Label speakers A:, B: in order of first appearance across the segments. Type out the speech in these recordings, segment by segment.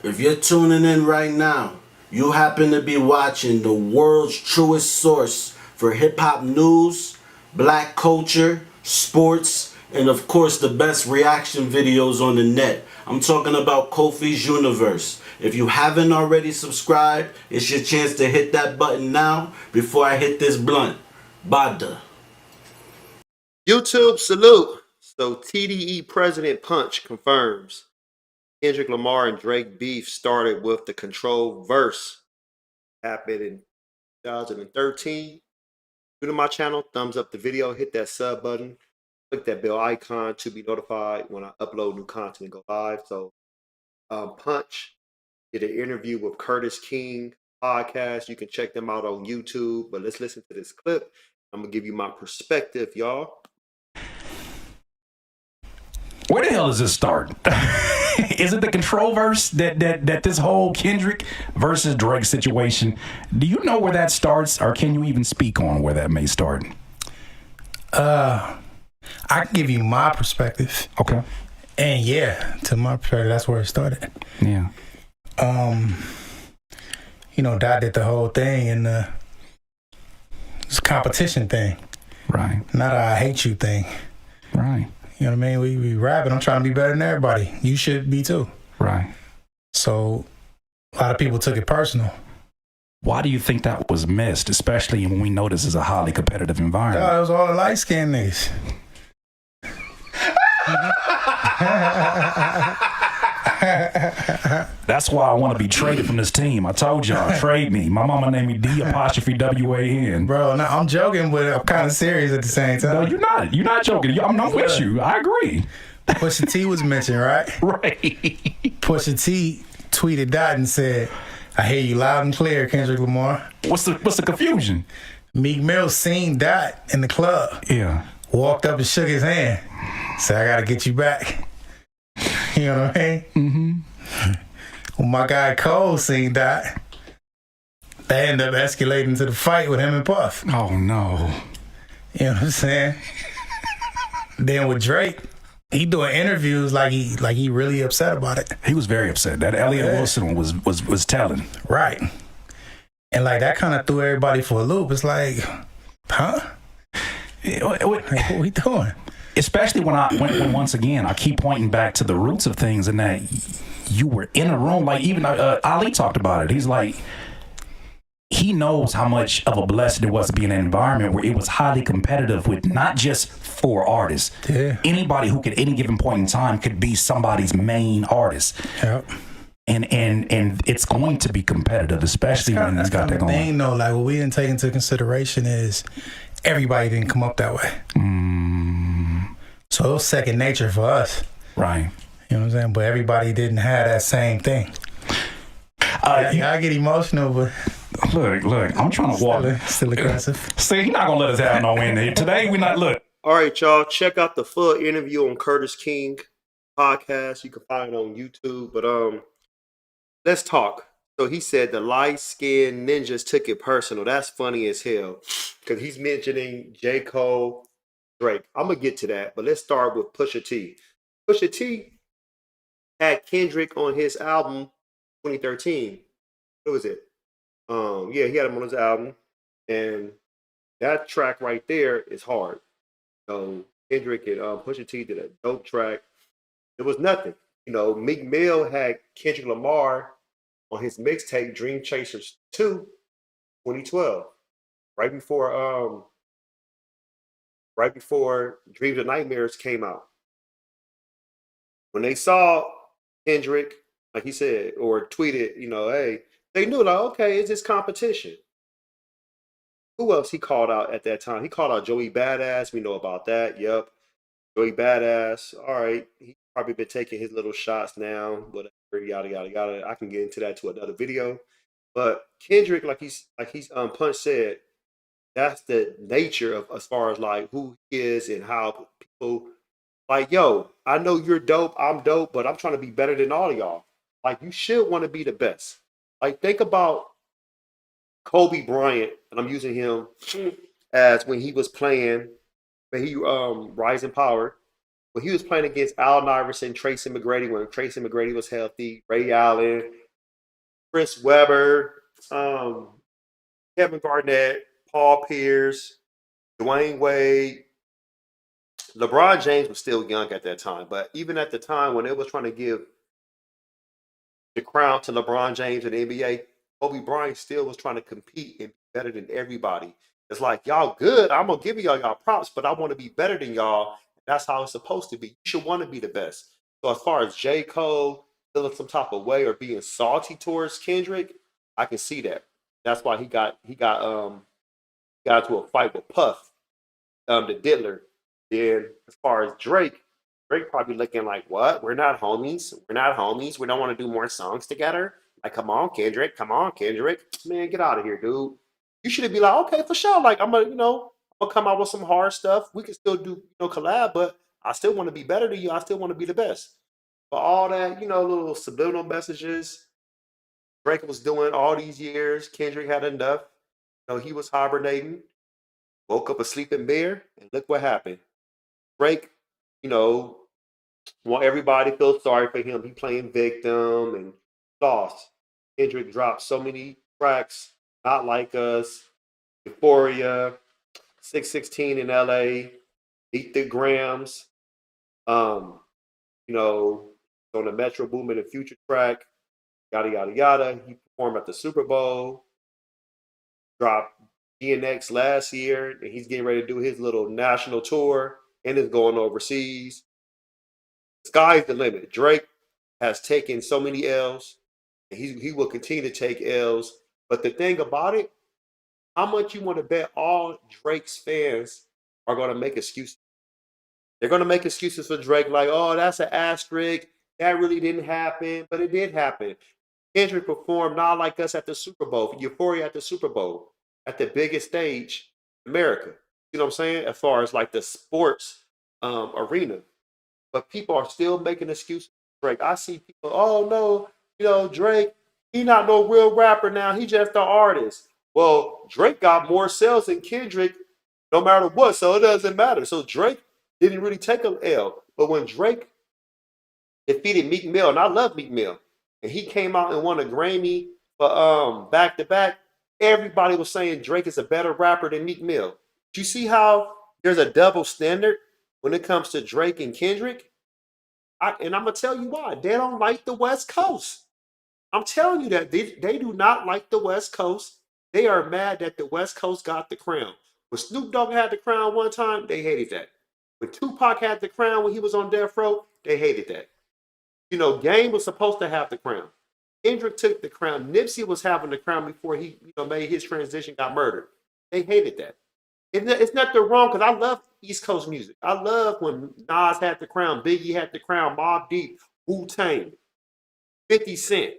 A: If you're tuning in right now, you happen to be watching the world's truest source for hip hop news, black culture, sports, and of course the best reaction videos on the net. I'm talking about Kofi's Universe. If you haven't already subscribed, it's your chance to hit that button now before I hit this blunt. Bada.
B: YouTube salute. So TDE President Punch confirms Kendrick Lamar and Drake beef started with the Control verse. Happened in 2013. New to my channel, thumbs up the video, hit that sub button, click that bell icon to be notified when I upload new content and go live. So Punch did an interview with Curtis King podcast. You can check them out on YouTube. But let's listen to this clip. I'm gonna give you my perspective, y'all.
C: Where the hell does this start? Is it the Control verse that this whole Kendrick versus Drake situation? Do you know where that starts, or can you even speak on where that may start?
D: I can give you my perspective.
C: Okay.
D: And yeah, to my perspective, that's where it started.
C: Yeah.
D: Dot did the whole thing and it's a competition thing.
C: Right.
D: Not a I hate you thing.
C: Right.
D: You know what I mean? We rapping. I'm trying to be better than everybody. You should be too.
C: Right.
D: So a lot of people took it personal.
C: Why do you think that was missed, especially when we know this is a highly competitive environment?
D: It was all the light skinned niggas.
C: That's why I want to be traded from this team. I told y'all, trade me. My mama named me D''WAN.
D: Bro, no, I'm joking, but I'm kind of serious at the same time.
C: No, you're not. You're not joking. I'm not with you. I agree.
D: Pusha T was mentioned, right?
C: Right.
D: Pusha T tweeted Dot and said, I hear you loud and clear, Kendrick Lamar.
C: What's the confusion?
D: Meek Mill seen Dot in the club.
C: Yeah.
D: Walked up and shook his hand. Said, I gotta get you back. You know what I mean?
C: Mm-hmm.
D: When my guy Cole seen Dot, they ended up escalating to the fight with him and Puff.
C: Oh no.
D: You know what I'm saying? Then with Drake, he doing interviews like he really upset about it.
C: He was very upset. That Elliot Wilson was telling.
D: Right. And like that kind of threw everybody for a loop. It's like, huh? What we doing?
C: Especially when once again I keep pointing back to the roots of things, and that you were in a room. Like even Ali talked about it. He's like, he knows how much of a blessing it was to be in an environment where it was highly competitive with not just four artists.
D: Yeah.
C: Anybody who could at any given point in time could be somebody's main artist.
D: Yep.
C: And it's going to be competitive, especially when it's got that going.
D: Thing though, like what we didn't take into consideration is everybody didn't come up that way. So it was second nature for us.
C: Right.
D: You know what I'm saying? But everybody didn't have that same thing. I get emotional, but
C: look, I'm trying to walk.
D: Still aggressive.
C: See, he's not gonna let us have no win here. Today we not look.
B: All right, y'all. Check out the full interview on Curtis King podcast. You can find it on YouTube. But let's talk. So he said the light-skinned ninjas took it personal. That's funny as hell. Because he's mentioning J.Cole, Drake. I'm going to get to that. But let's start with Pusha T. Pusha T had Kendrick on his album 2013. What was it? Yeah, he had him on his album. And that track right there is hard. So Kendrick and Pusha T did a dope track. It was nothing. Meek Mill had Kendrick Lamar on his mixtape Dream Chasers 2, 2012. Right before Dreams and Nightmares came out. When they saw Kendrick, like he said, or tweeted, hey, they knew like, okay, it's this competition. Who else he called out at that time? He called out Joey Badass. We know about that. Yep. Joey Badass. All right. He probably been taking his little shots now, whatever, yada, yada, yada. I can get into that to another video. But Kendrick, like he's Punch said, that's the nature of as far as like who he is and how people like, yo, I know you're dope, I'm dope, but I'm trying to be better than all of y'all. Like you should want to be the best. Like think about Kobe Bryant, and I'm using him as when he was playing, when he Rising Power, But he was playing against Allen Iverson, Tracy McGrady when Tracy McGrady was healthy, Ray Allen, Chris Webber, Kevin Garnett, Paul Pierce, Dwayne Wade. LeBron James was still young at that time, but even at the time when they was trying to give the crown to LeBron James in the NBA, Kobe Bryant still was trying to compete and be better than everybody. It's like, y'all good. I'm going to give y'all props, but I want to be better than y'all. That's how it's supposed to be. You should want to be the best. So as far as J.Cole feeling some type of way or being salty towards Kendrick, I can see that. That's why he got into a fight with Puff, the Diddler. Then as far as Drake probably looking like, what? We're not homies. We're not homies. We don't want to do more songs together. Like, come on, Kendrick. Come on, Kendrick. Man, get out of here, dude. You should be like, okay, for sure. Like, I'm gonna come out with some hard stuff. We can still do, collab, but I still want to be better than you. I still want to be the best. But all that, little subliminal messages Drake was doing all these years, Kendrick had enough. He was hibernating, woke up a sleeping bear, and look what happened. Drake, want everybody to feel sorry for him. He playing victim and lost. Kendrick dropped so many tracks, Not Like Us, Euphoria, 616 in LA, Beat the Grams, on the Metro Boomin and Future track, yada yada yada. He performed at the Super Bowl, dropped DNX last year, and he's getting ready to do his little national tour and is going overseas. Sky's the limit. Drake has taken so many L's, and he will continue to take L's. But the thing about it, how much you want to bet all Drake's fans are going to make excuses? They're going to make excuses for Drake, like, oh, that's an asterisk. That really didn't happen, but it did happen. Kendrick performed Not Like Us at the Super Bowl, Euphoria at the Super Bowl, at the biggest stage in America. You know what I'm saying? As far as like the sports arena. But people are still making excuses for Drake. I see people, oh no, Drake, he not no real rapper now. He just an artist. Well, Drake got more sales than Kendrick, no matter what, so it doesn't matter. So Drake didn't really take an L. But when Drake defeated Meek Mill, and I love Meek Mill, and he came out and won a Grammy for back to back, everybody was saying Drake is a better rapper than Meek Mill. Do you see how there's a double standard when it comes to Drake and Kendrick? And I'm gonna tell you why. They don't like the West Coast. I'm telling you that they do not like the West Coast. They are mad that the West Coast got the crown. When Snoop Dogg had the crown one time, they hated that. When Tupac had the crown when he was on death row, they hated that. Game was supposed to have the crown. Kendrick took the crown. Nipsey was having the crown before he made his transition, got murdered. They hated that. It's nothing wrong because I love East Coast music. I love when Nas had the crown, Biggie had the crown, Mobb Deep, Wu-Tang, 50 Cent.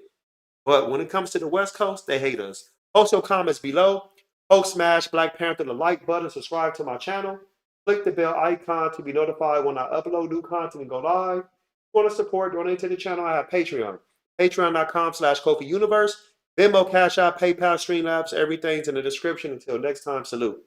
B: But when it comes to the West Coast, they hate us. Post your comments below. Post smash Black Panther the like button. Subscribe to my channel. Click the bell icon to be notified when I upload new content and go live. If you want to support, donate to the channel, I have Patreon. Patreon.com/KofiUniverse. Venmo, Cash App, PayPal, Streamlabs, everything's in the description. Until next time, salute.